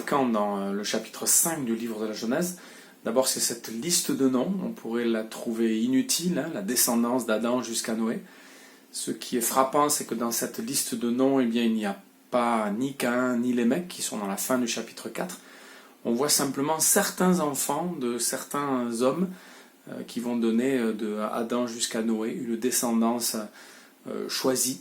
marquant dans le chapitre 5 du livre de la Genèse. D'abord, c'est cette liste de noms, on pourrait la trouver inutile, la descendance d'Adam jusqu'à Noé. Ce qui est frappant, c'est que dans cette liste de noms, eh bien, il n'y a pas ni Caïn ni Lémec qui sont dans la fin du chapitre 4. On voit simplement certains enfants de certains hommes qui vont donner de Adam jusqu'à Noé une descendance choisie.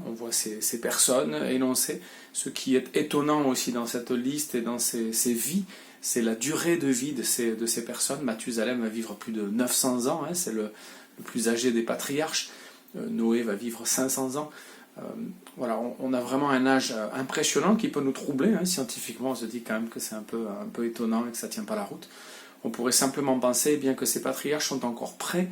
On voit ces personnes énoncées. Ce qui est étonnant aussi dans cette liste et dans ces vies, c'est la durée de vie de ces personnes. Mathusalem va vivre plus de 900 ans, c'est le plus âgé des patriarches. Noé va vivre 500 ans. Voilà, on a vraiment un âge impressionnant qui peut nous troubler. Scientifiquement, on se dit quand même que c'est un peu étonnant et que ça ne tient pas la route. On pourrait simplement penser bien que ces patriarches sont encore près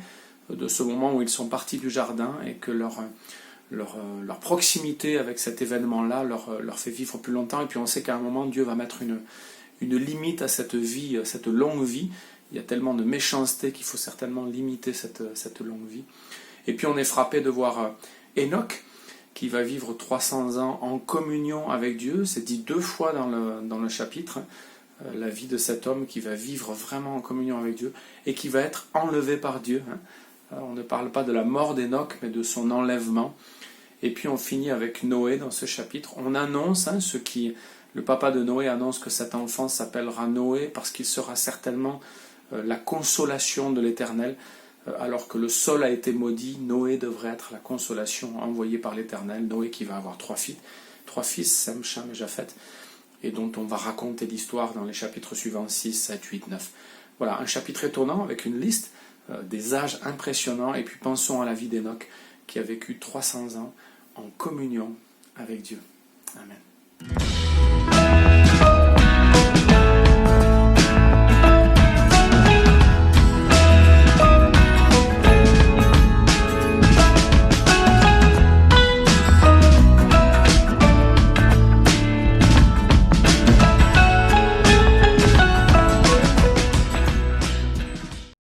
de ce moment où ils sont partis du jardin et que leur proximité avec cet événement-là leur fait vivre plus longtemps. Et puis on sait qu'à un moment, Dieu va mettre une limite à cette vie, cette longue vie. Il y a tellement de méchanceté qu'il faut certainement limiter cette longue vie. Et puis on est frappé de voir Enoch, qui va vivre 300 ans en communion avec Dieu. C'est dit 2 fois dans le chapitre, la vie de cet homme qui va vivre vraiment en communion avec Dieu et qui va être enlevé par Dieu. On ne parle pas de la mort d'Enoch, mais de son enlèvement. Et puis on finit avec Noé dans ce chapitre. On annonce, le papa de Noé annonce que cet enfant s'appellera Noé parce qu'il sera certainement la consolation de l'Éternel. Alors que le sol a été maudit, Noé devrait être la consolation envoyée par l'Éternel. Noé qui va avoir 3 fils, Sem, Cham et Japheth, et dont on va raconter l'histoire dans les chapitres suivants, 6, 7, 8, 9. Voilà, un chapitre étonnant avec une liste des âges impressionnants, et puis pensons à la vie d'Enoch qui a vécu 300 ans en communion avec Dieu. Amen.